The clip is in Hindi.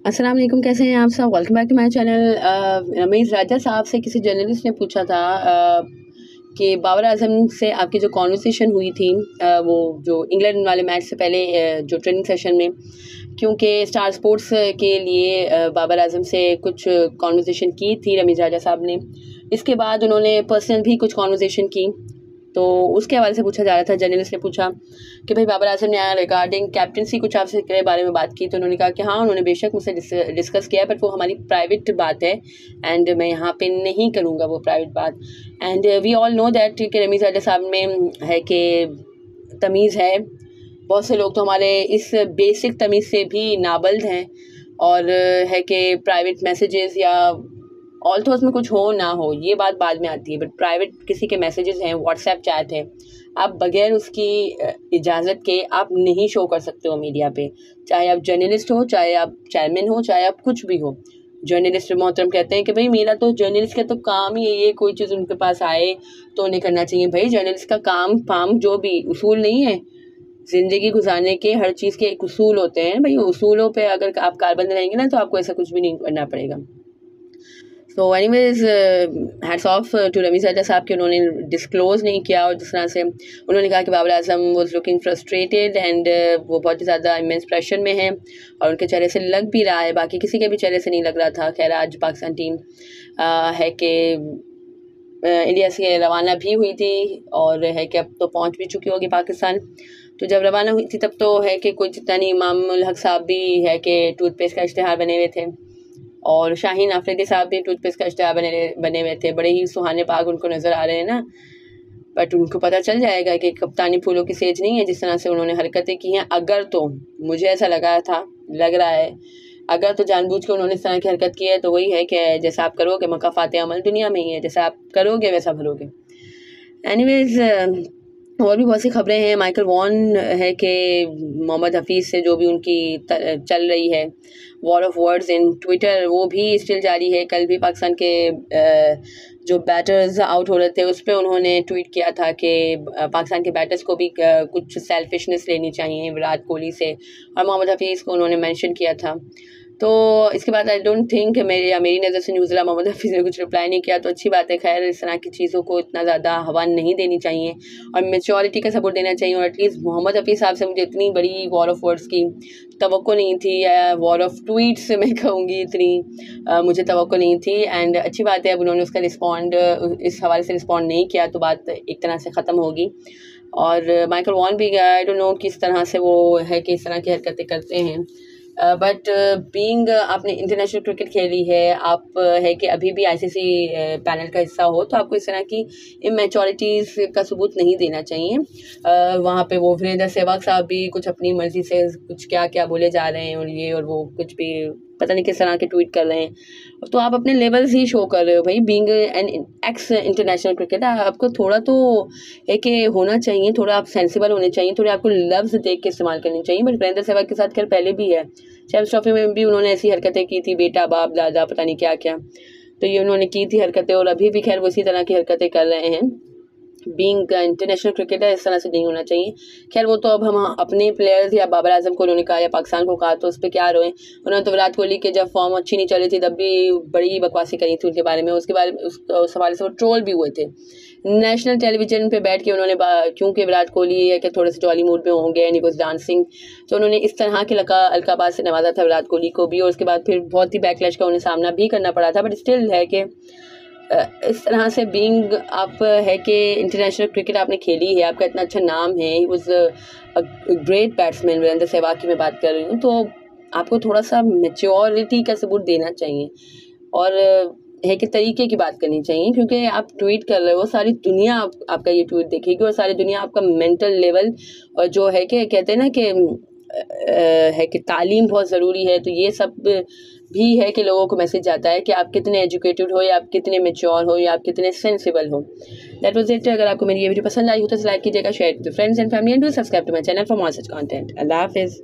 अस्सलाम वालेकुम, कैसे हैं आप सब। Welcome back to my channel. Rameez Raja साहब से किसी जर्नलिस्ट ने पूछा था कि बाबर आजम से आपकी जो कॉन्वर्सेशन हुई थी वो जो इंग्लैंड वाले मैच से पहले जो ट्रेनिंग सेशन में, क्योंकि स्टार स्पोर्ट्स के लिए बाबर आजम से कुछ कॉन्वर्सेशन की थी रमीज़ राजा साहब ने। इसके बाद उन्होंने पर्सनल भी कुछ कॉन्वर्सेशन की, तो उसके हवाले से पूछा जा रहा था। जर्नलिस्ट ने पूछा कि भाई बाबर आजम ने रिगार्डिंग कैप्टनसी कुछ आपसे के बारे में बात की, तो उन्होंने कहा कि हाँ, उन्होंने बेशक मुझसे डिस्कस किया, बट वो हमारी प्राइवेट बात है एंड मैं यहाँ पे नहीं करूँगा वो प्राइवेट बात। And we all know that कि रमीज़ राजा साहब में है कि तमीज़ है। बहुत से लोग तो हमारे इस बेसिक तमीज़ से भी नाबल्द हैं, और है कि प्राइवेट मैसेजेस या ऑल तो उसमें कुछ हो ना हो ये बात बाद में आती है, बट प्राइवेट किसी के मैसेजेस हैं, व्हाट्सएप चैट है, आप बगैर उसकी इजाज़त के आप नहीं शो कर सकते हो मीडिया पे। चाहे आप जर्नलिस्ट हो, चाहे आप चेयरमैन हो, चाहे आप कुछ भी हो। जर्नलिस्ट मोहतरम कहते हैं कि भाई मेरा तो जर्नलिस्ट का तो काम ही ये कोई चीज़ उनके पास आए तो नहीं करना चाहिए। भाई जर्नलिस्ट का काम फाम जो भी उसूल नहीं है ज़िंदगी गुजारने के, हर चीज़ के एक उसूल होते हैं। भाई उसूलों पे अगर आप कारबंद रहेंगे ना, तो आपको ऐसा कुछ भी नहीं करना पड़ेगा। So anyways hats off to Rameez Raja साहब कि उन्होंने डिस्क्लोज़ नहीं किया, और जिस तरह से उन्होंने कहा कि Babar Azam was looking frustrated and वो बहुत ही ज़्यादा इमेंस प्रेशर में हैं, और उनके चेहरे से लग भी रहा है, बाकी किसी के भी चेहरे से नहीं लग रहा था। खैर आज पाकिस्तान टीम है कि इंडिया से रवाना भी हुई थी, और है कि अब तो पहुंच भी चुकी होगी पाकिस्तान। तो जब रवाना हुई थी तब तो है कि कोई जितना नहीं, इमाम उल हक साहब भी है कि टूथपेस्ट का इश्तिहार बने हुए थे, और शाहीन आफरीदी साहब भी टूथपेस्ट का इश्तिहार बने हुए थे। बड़े ही सुहाने पाग उनको नज़र आ रहे हैं ना, बट उनको पता चल जाएगा कि कप्तानी फूलों की सेज नहीं है। जिस तरह से उन्होंने हरकतें की हैं, अगर तो मुझे ऐसा लग रहा है अगर तो जानबूझ के उन्होंने इस तरह की हरकत की है, तो वही है कि जैसा आप करोगे मकाफात अमल दुनिया में ही है, जैसा आप करोगे वैसा भरोगे। एनीवेज और भी बहुत सी खबरें हैं। माइकल वॉन है कि मोहम्मद हफीज़ से जो भी उनकी चल रही है war of words in Twitter, वो भी स्टिल जारी है। कल भी पाकिस्तान के जो बैटर्स आउट हो रहे थे उस पर उन्होंने ट्वीट किया था कि पाकिस्तान के बैटर्स को भी कुछ सेल्फिशनेस लेनी चाहिए विराट कोहली से, और मोहम्मद हफीज़ को उन्होंने मेंशन किया था। तो इसके बाद आई डोंट थिंक मेरी नज़र से न्यूज़ीलैंड मोहम्मद हफीज़ ने कुछ रिप्लाई नहीं किया, तो अच्छी बात है। खैर इस तरह की चीज़ों को इतना ज़्यादा हवा नहीं देनी चाहिए, और मेच्योरिटी का सपोर्ट देना चाहिए। और एटलीस्ट मोहम्मद हफीज़ साहब से मुझे इतनी बड़ी वॉर ऑफ वर्ड्स की तवक्को नहीं थी, या वॉर ऑफ ट्वीट्स मैं कहूँगी इतनी मुझे तवक्को नहीं थी। एंड अच्छी बात है अब उन्होंने उसका इस हवाले से रिस्पॉन्ड नहीं किया, तो बात एक तरह से ख़त्म होगी। और माइकल वॉन भी आई डोंट नो किस तरह से वो है कि इस तरह की हरकतें करते हैं, बट बीइंग आपने इंटरनेशनल क्रिकेट खेली है, आप है कि अभी भी आईसीसी पैनल का हिस्सा हो, तो आपको इस तरह की इमेच्योरिटीज़ का सबूत नहीं देना चाहिए। वहाँ पे वो वीरेंद्र सहवाग साहब भी कुछ अपनी मर्ज़ी से कुछ क्या क्या बोले जा रहे हैं, और ये और वो कुछ भी पता नहीं किस तरह के ट्वीट कर रहे हैं, तो आप अपने लेवल्स ही शो कर रहे हो। भाई being an x international cricketer, आपको थोड़ा तो है कि होना चाहिए, थोड़ा आप सेंसिबल होने चाहिए, थोड़े आपको लफ्ज़ देख के इस्तेमाल करने चाहिए। बट वीरेंद्र सहवाग के साथ खैर पहले भी है, चैम्पियंस ट्रॉफी में भी उन्होंने ऐसी हरकतें की थी, बेटा बाप दादा पता नहीं क्या क्या, तो ये उन्होंने की थी हरकतें, और अभी भी खैर वो इसी तरह की हरकतें कर रहे हैं। बीइंग इंटरनेशनल क्रिकेटर इस तरह से नहीं होना चाहिए। खैर वो तो अब हम अपने प्लेयर्स या बाबर आजम को उन्होंने कहा या पाकिस्तान को कहा, तो उस पर क्या रोए। उन्होंने तो विराट कोहली के जब फॉर्म अच्छी नहीं चली थी तब भी बड़ी बकवासी करी थी उनके बारे में, उसके बारे में उस हवाले से वो ट्रोल भी हुए थे नेशनल टेलीविजन पे बैठ के। उन्होंने क्योंकि विराट कोहली है कि थोड़े से जॉली मूड में होंगे एंड ही वाज डांसिंग, तो उन्होंने इस तरह के अलकाबाज से नवाजा था विराट कोहली को भी, और उसके बाद फिर बहुत ही बैकलैश का उन्हें सामना भी करना पड़ा था। बट स्टिल है कि इस तरह से बीइंग आप है कि इंटरनेशनल क्रिकेट आपने खेली है, आपका इतना अच्छा नाम है, he was a great batsman, Virender Sehwag की मैं बात कर रही हूँ, तो आपको थोड़ा सा मेच्योरिटी का सबूत देना चाहिए, और है कि तरीके की बात करनी चाहिए। क्योंकि आप ट्वीट कर रहे हो, सारी दुनिया आपका ये ट्वीट देखेगी, और सारी दुनिया आपका मेंटल लेवल, और जो है कि कहते हैं ना कि है कि तालीम बहुत ज़रूरी है, तो ये सब भी है कि लोगों को मैसेज जाता है कि आप कितने एजुकेटेड हो, या आप कितने मेच्योर हो, या आप कितने सेंसिबल हो। That was it. अगर आपको मेरी ये वीडियो पसंद आई हो तो लाइक कीजिएगा, share with friends and family, and do subscribe to my channel for more such content. अल्लाह हाफिज़।